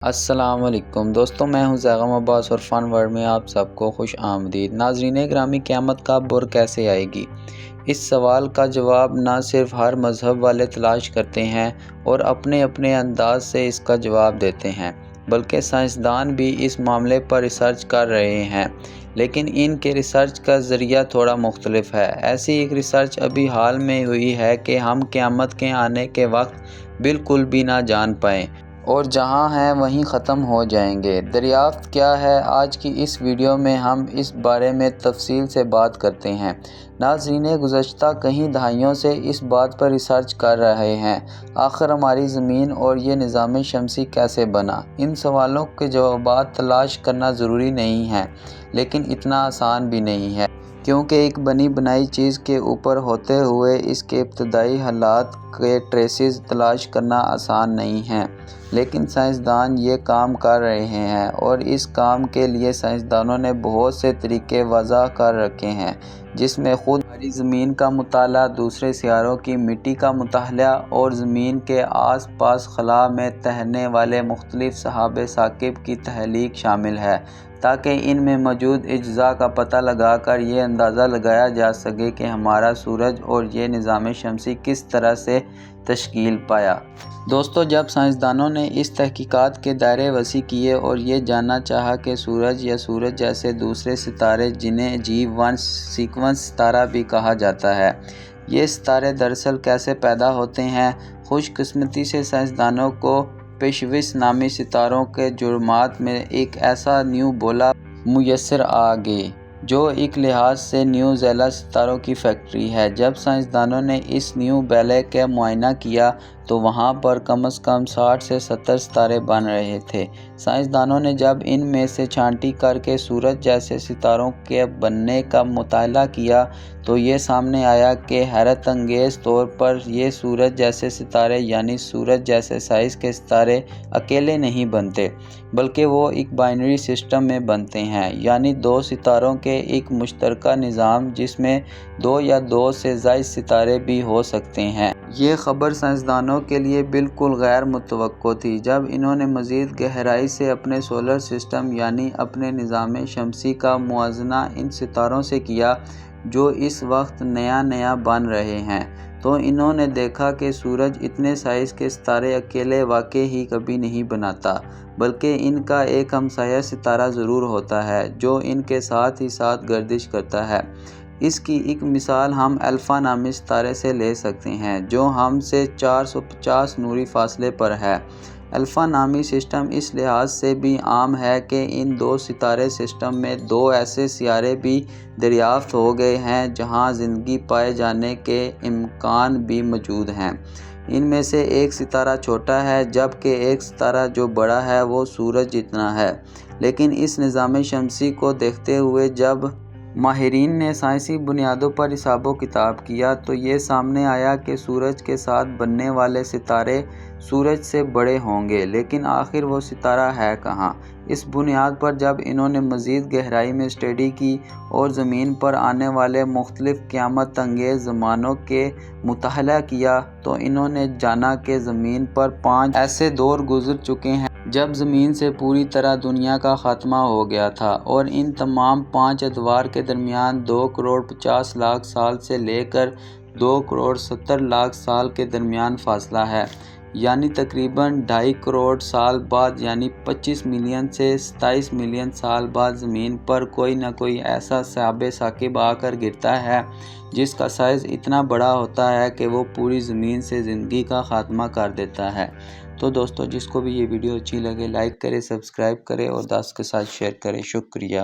السلام علیکم دوستوں، میں ہوں زیغم عباس اور فن ورلڈ میں آپ سب کو خوش آمدید۔ ناظرین گرامی، قیامت کب اور کیسے آئے گی؟ اس سوال کا جواب نہ صرف ہر مذہب والے تلاش کرتے ہیں اور اپنے اپنے انداز سے اس کا جواب دیتے ہیں، بلکہ سائنسدان بھی اس معاملے پر ریسرچ کر رہے ہیں، لیکن ان کے ریسرچ کا ذریعہ تھوڑا مختلف ہے۔ ایسی ایک ریسرچ ابھی حال میں ہوئی ہے کہ ہم قیامت کے آنے کے وقت بالکل بھی نہ جان پائیں اور جہاں ہیں وہیں ختم ہو جائیں گے۔ دریافت کیا ہے؟ آج کی اس ویڈیو میں ہم اس بارے میں تفصیل سے بات کرتے ہیں۔ ناظرین، گزشتہ کئی دہائیوں سے اس بات پر ریسرچ کر رہے ہیں، آخر ہماری زمین اور یہ نظام شمسی کیسے بنا؟ ان سوالوں کے جوابات تلاش کرنا ضروری نہیں ہے، لیکن اتنا آسان بھی نہیں ہے، کیونکہ ایک بنی بنائی چیز کے اوپر ہوتے ہوئے اس کے ابتدائی حالات کے ٹریسز تلاش کرنا آسان نہیں ہے۔ لیکن سائنسدان یہ کام کر رہے ہیں اور اس کام کے لیے سائنسدانوں نے بہت سے طریقے وضع کر رکھے ہیں، جس میں خود ہماری زمین کا مطالعہ، دوسرے سیاروں کی مٹی کا مطالعہ اور زمین کے آس پاس خلا میں تیرنے والے مختلف سحاب ثاقب کی تحلیل شامل ہے، تاکہ ان میں موجود اجزاء کا پتہ لگا کر یہ اندازہ لگایا جا سکے کہ ہمارا سورج اور یہ نظام شمسی کس طرح سے تشکیل پایا۔ دوستو، جب سائنسدانوں نے اس تحقیقات کے دائرے وسیع کیے اور یہ جاننا چاہا کہ سورج یا سورج جیسے دوسرے ستارے، جنہیں G1 سیکوینس ستارہ بھی کہا جاتا ہے، یہ ستارے دراصل کیسے پیدا ہوتے ہیں، خوش قسمتی سے سائنسدانوں کو پیشوس نامی ستاروں کے جرمات میں ایک ایسا نیوبولا میسر آ گئی جو ایک لحاظ سے نیو زیلا ستاروں کی فیکٹری ہے۔ جب سائنسدانوں نے اس نیوبولے کا معائنہ کیا تو وہاں پر کم از کم 60 سے 70 ستارے بن رہے تھے۔ سائنسدانوں نے جب ان میں سے چھانٹی کر کے سورج جیسے ستاروں کے بننے کا مطالعہ کیا تو یہ سامنے آیا کہ حیرت انگیز طور پر یہ سورج جیسے ستارے، یعنی سورج جیسے سائز کے ستارے، اکیلے نہیں بنتے، بلکہ وہ ایک بائنری سسٹم میں بنتے ہیں، یعنی دو ستاروں کے ایک مشترکہ نظام جس میں دو یا دو سے زائد ستارے بھی ہو سکتے ہیں۔ یہ خبر سائنسدانوں کے لیے بالکل غیر متوقع تھی۔ جب انہوں نے مزید گہرائی سے اپنے سولر سسٹم یعنی اپنے نظام شمسی کا موازنہ ان ستاروں سے کیا جو اس وقت نیا بن رہے ہیں، تو انہوں نے دیکھا کہ سورج اتنے سائز کے ستارے اکیلے واقعی ہی کبھی نہیں بناتا، بلکہ ان کا ایک ہمسایہ ستارہ ضرور ہوتا ہے جو ان کے ساتھ ہی ساتھ گردش کرتا ہے۔ اس کی ایک مثال ہم الفا نامی ستارے سے لے سکتے ہیں جو ہم سے 450 نوری فاصلے پر ہے۔ الفا نامی سسٹم اس لحاظ سے بھی عام ہے کہ ان دو ستارے سسٹم میں دو ایسے سیارے بھی دریافت ہو گئے ہیں جہاں زندگی پائے جانے کے امکان بھی موجود ہیں۔ ان میں سے ایک ستارہ چھوٹا ہے، جبکہ ایک ستارہ جو بڑا ہے وہ سورج جتنا ہے۔ لیکن اس نظام شمسی کو دیکھتے ہوئے جب ماہرین نے سائنسی بنیادوں پر حساب و کتاب کیا تو یہ سامنے آیا کہ سورج کے ساتھ بننے والے ستارے سورج سے بڑے ہوں گے، لیکن آخر وہ ستارہ ہے کہاں؟ اس بنیاد پر جب انہوں نے مزید گہرائی میں اسٹڈی کی اور زمین پر آنے والے مختلف قیامت انگیز زمانوں کے مطالعہ کیا تو انہوں نے جانا کہ زمین پر 5 ایسے دور گزر چکے ہیں جب زمین سے پوری طرح دنیا کا خاتمہ ہو گیا تھا، اور ان تمام 5 ادوار کے درمیان 2 کروڑ 50 لاکھ سال سے لے کر 2 کروڑ 70 لاکھ سال کے درمیان فاصلہ ہے، یعنی تقریباً 2.5 کروڑ سال بعد، یعنی 25 ملین سے 27 ملین سال بعد زمین پر کوئی نہ کوئی ایسا سحاب ثاقب آ کر گرتا ہے جس کا سائز اتنا بڑا ہوتا ہے کہ وہ پوری زمین سے زندگی کا خاتمہ کر دیتا ہے۔ تو دوستو، جس کو بھی یہ ویڈیو اچھی لگے لائک کرے، سبسکرائب کرے اور دوست کے ساتھ شیئر کرے۔ شکریہ۔